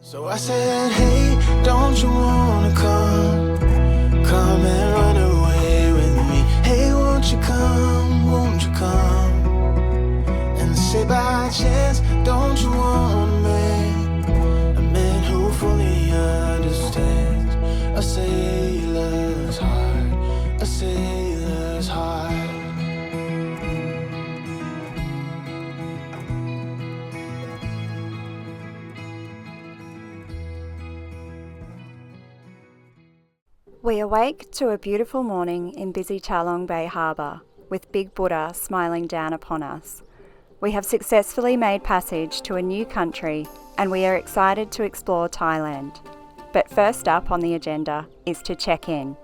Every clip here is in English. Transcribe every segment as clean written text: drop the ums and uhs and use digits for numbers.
So I said, hey, don't you wanna come and run away with me? Hey, won't you come, and say by chance, don't you wanna make a man who fully understands a sailor's heart, a sailor's heart. We awake to a beautiful morning in busy Chalong Bay Harbour, with Big Buddha smiling down upon us. We have successfully made passage to a new country and we are excited to explore Thailand. But first up on the agenda is to check in.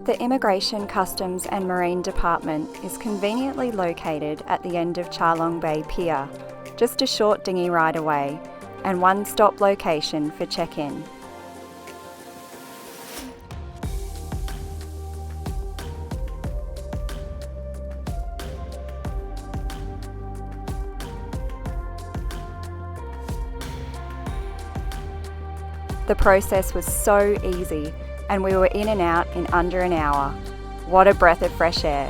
The Immigration, Customs and Marine Department is conveniently located at the end of Chalong Bay Pier, just a short dinghy ride away, and one-stop location for check-in. The process was so easy, and we were in and out in under an hour. What a breath of fresh air.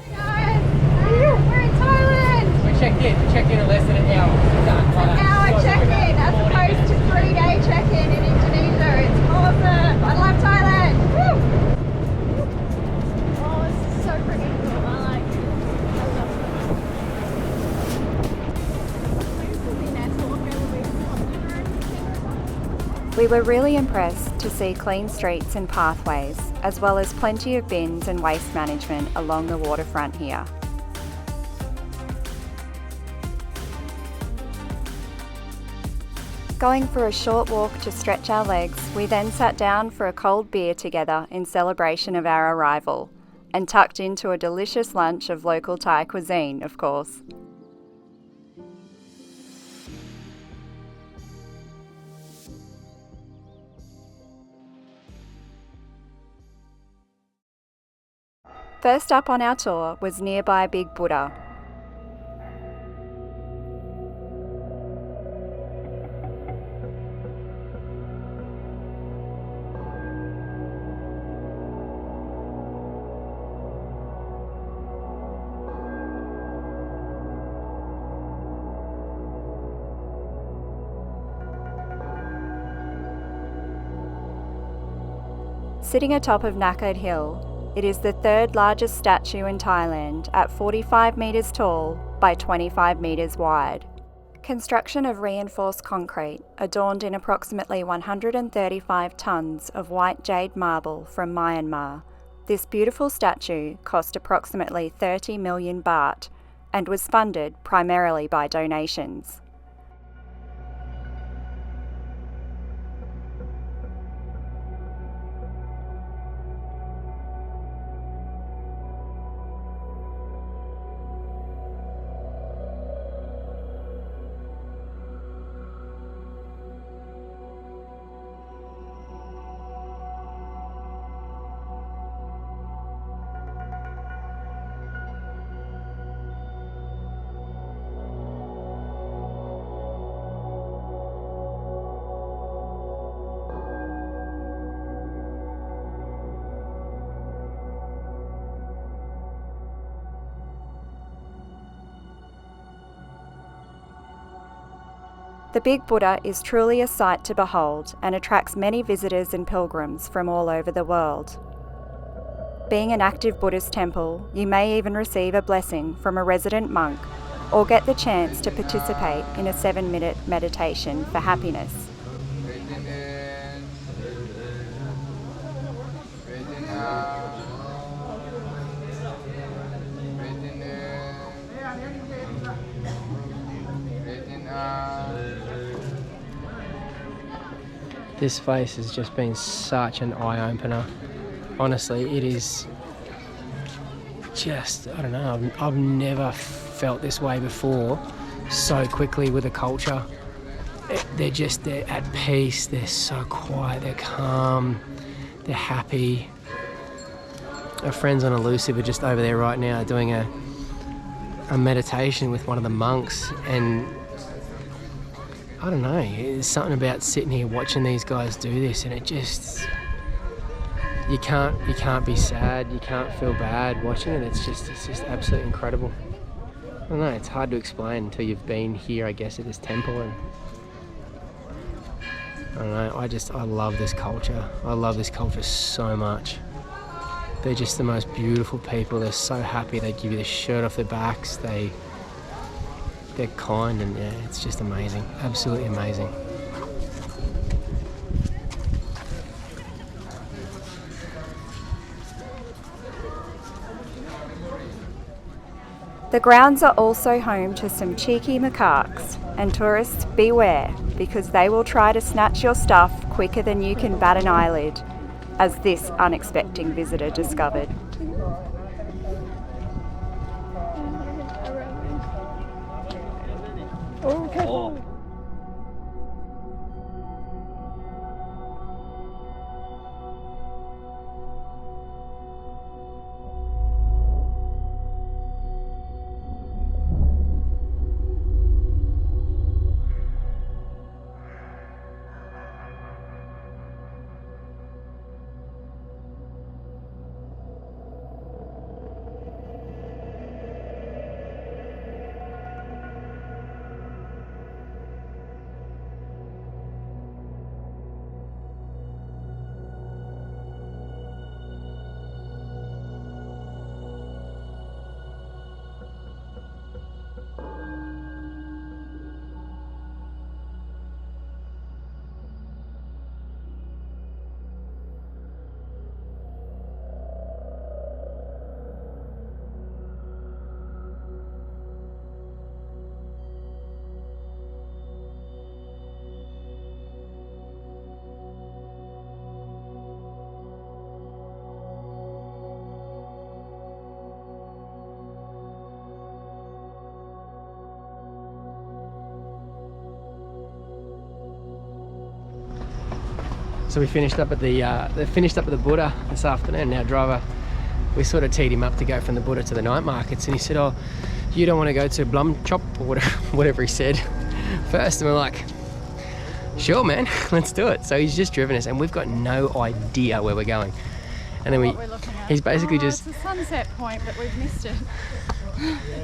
Hey guys, we're in Thailand! We checked in less than an hour. An hour check-in as opposed to 3-day check-in in Indonesia. It's awesome! I love Thailand! Woo! Oh, this is so pretty cool. I like it. I love it. We were really impressed to see clean streets and pathways, as well as plenty of bins and waste management along the waterfront here. Going for a short walk to stretch our legs, we then sat down for a cold beer together in celebration of our arrival, and tucked into a delicious lunch of local Thai cuisine, of course. First up on our tour was nearby Big Buddha. Sitting atop of Nakad Hill, it is the third largest statue in Thailand at 45 metres tall by 25 metres wide. Construction of reinforced concrete, adorned in approximately 135 tonnes of white jade marble from Myanmar. This beautiful statue cost approximately 30 million baht and was funded primarily by donations. The Big Buddha is truly a sight to behold and attracts many visitors and pilgrims from all over the world. Being an active Buddhist temple, you may even receive a blessing from a resident monk or get the chance to participate in a 7-minute meditation for happiness. This place has just been such an eye-opener. Honestly, it is just, I don't know, I've never felt this way before so quickly with a culture. they're at peace, they're so quiet, they're calm, they're happy. Our friends on Elusive are just over there right now doing a meditation with one of the monks, and I don't know, there's something about sitting here watching these guys do this, and it just, you can't be sad, you can't feel bad watching it. It's just absolutely incredible. I don't know, it's hard to explain until you've been here, I guess, at this temple. And I don't know, I love this culture. I love this culture so much. They're just the most beautiful people. They're so happy. They give you the shirt off their backs. They're kind, and yeah, it's just amazing. Absolutely amazing. The grounds are also home to some cheeky macaques, and tourists beware, because they will try to snatch your stuff quicker than you can bat an eyelid, as this unexpected visitor discovered. So we finished up at the Buddha this afternoon. Our driver, we sort of teed him up to go from the Buddha to the night markets, and he said, "Oh, you don't want to go to Blum Chop," or whatever he said first. And we're like, "Sure, man, let's do it." So he's just driven us, and we've got no idea where we're going. And then he's basically just... It's a sunset point, but we've missed it.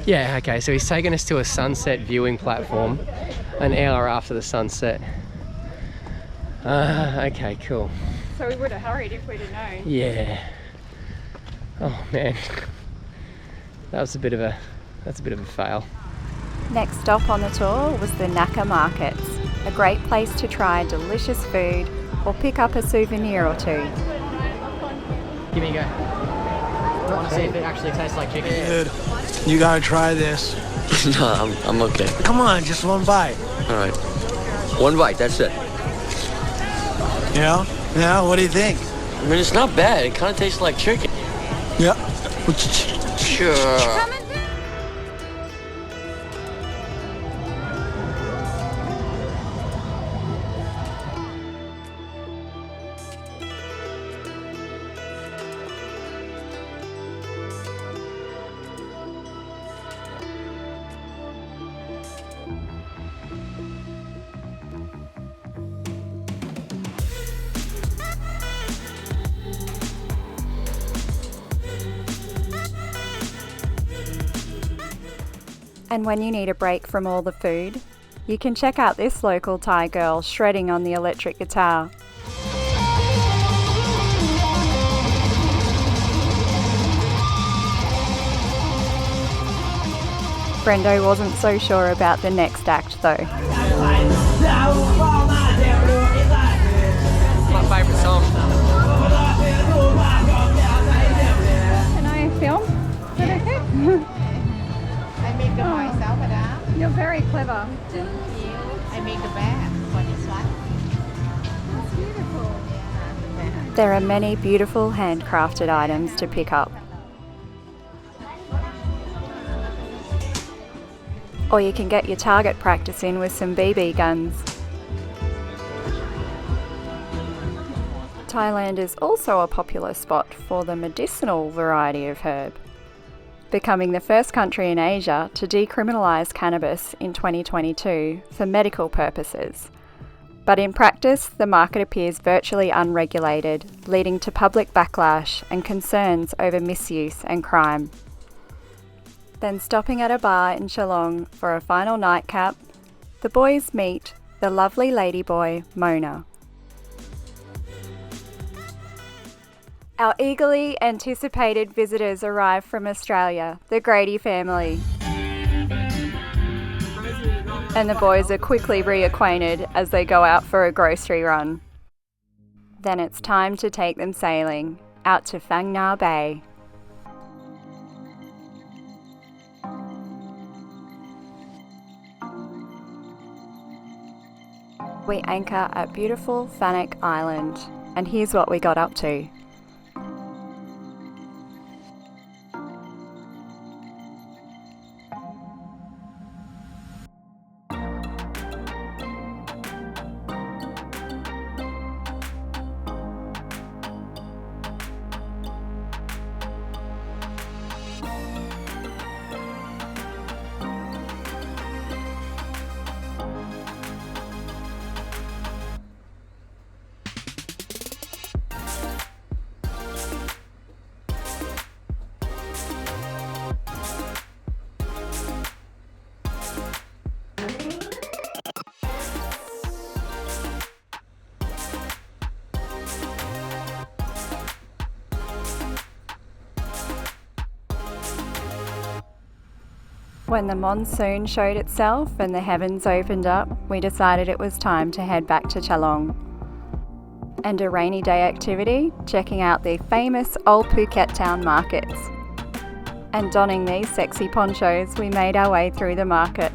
Yeah, okay, so he's taken us to a sunset viewing platform an hour after the sunset. Okay, cool. So we would have hurried if we'd have known. Yeah. Oh man, that's a bit of a fail. Next stop on the tour was the Naka Markets, a great place to try delicious food or pick up a souvenir or two. Give me a go. I want to see if it actually tastes like chicken. Dude, you gotta try this. No, I'm okay. Come on, just one bite. All right. One bite, that's it. Yeah? Yeah, what do you think? I mean, it's not bad. It kind of tastes like chicken. Yeah. Sure. And when you need a break from all the food, you can check out this local Thai girl shredding on the electric guitar. Brendo wasn't so sure about the next act though. My favourite song. Can I film? Is that okay? I make the myself, madam. You're very clever. I make the bag for this one. That's beautiful. There are many beautiful handcrafted items to pick up. Or you can get your target practice in with some BB guns. Thailand is also a popular spot for the medicinal variety of herb, becoming the first country in Asia to decriminalise cannabis in 2022 for medical purposes. But in practice, the market appears virtually unregulated, leading to public backlash and concerns over misuse and crime. Then stopping at a bar in Chalong for a final nightcap, the boys meet the lovely ladyboy Mona. Our eagerly anticipated visitors arrive from Australia, the Grady family. And the boys are quickly reacquainted as they go out for a grocery run. Then it's time to take them sailing, out to Phang Nga Bay. We anchor at beautiful Finang Island, and here's what we got up to. When the monsoon showed itself and the heavens opened up, we decided it was time to head back to Chalong. And a rainy day activity, checking out the famous old Phuket town markets. And donning these sexy ponchos, we made our way through the market.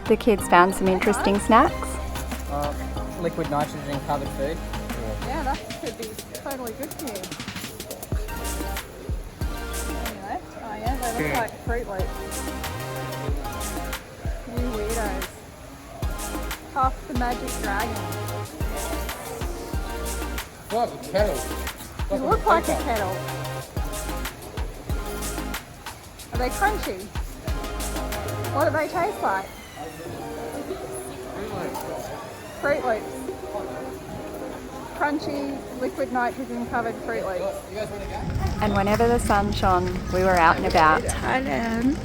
The kids found some interesting snacks. Liquid nitrogen covered food. Yeah, that could be totally good for you. Anyway, oh yeah, they look like Fruit Loops. You weirdos. Puff the Magic Dragon. What, a kettle? You look like a kettle. Are they crunchy? What do they taste like? Fruit Loops. Crunchy, liquid nitrogen covered Fruit Loops. And whenever the sun shone, we were out and about. Thailand.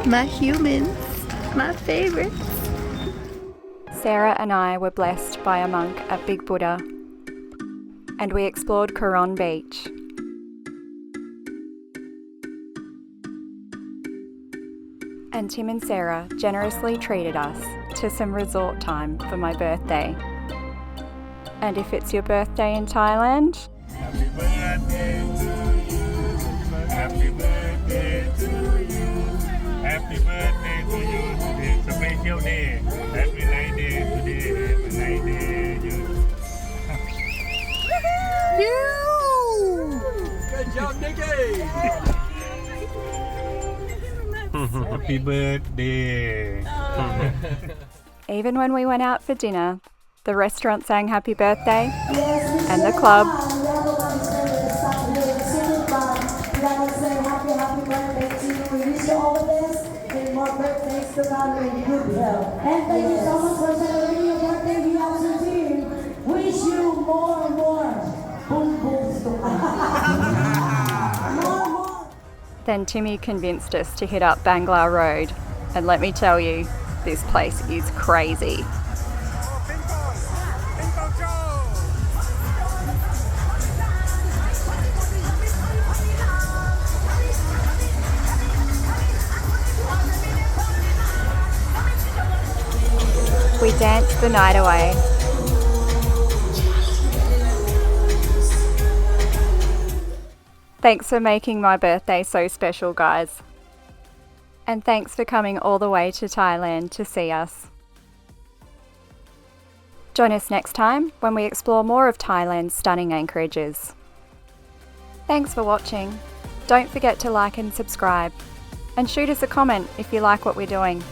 My humans. My favorites. Sarah and I were blessed by a monk at Big Buddha, and we explored Karon beach. And Tim and Sarah generously treated us to some resort time for my birthday. And if it's your birthday in Thailand, happy birthday to you. Happy birthday to you. Happy birthday to you. It's a special day. Happy night day today. Happy night day. Good job, Nikki! Happy birthday. even when we went out for dinner, the restaurant sang happy birthday, and the club. And thank you so much for celebrating your birthday. We also do wish you more and more. Boom, boom, more. Then Timmy convinced us to hit up Bangla Road, and let me tell you, this place is crazy. We danced the night away. Thanks for making my birthday so special, guys. And thanks for coming all the way to Thailand to see us. Join us next time when we explore more of Thailand's stunning anchorages. Thanks for watching. Don't forget to like and subscribe. And shoot us a comment if you like what we're doing.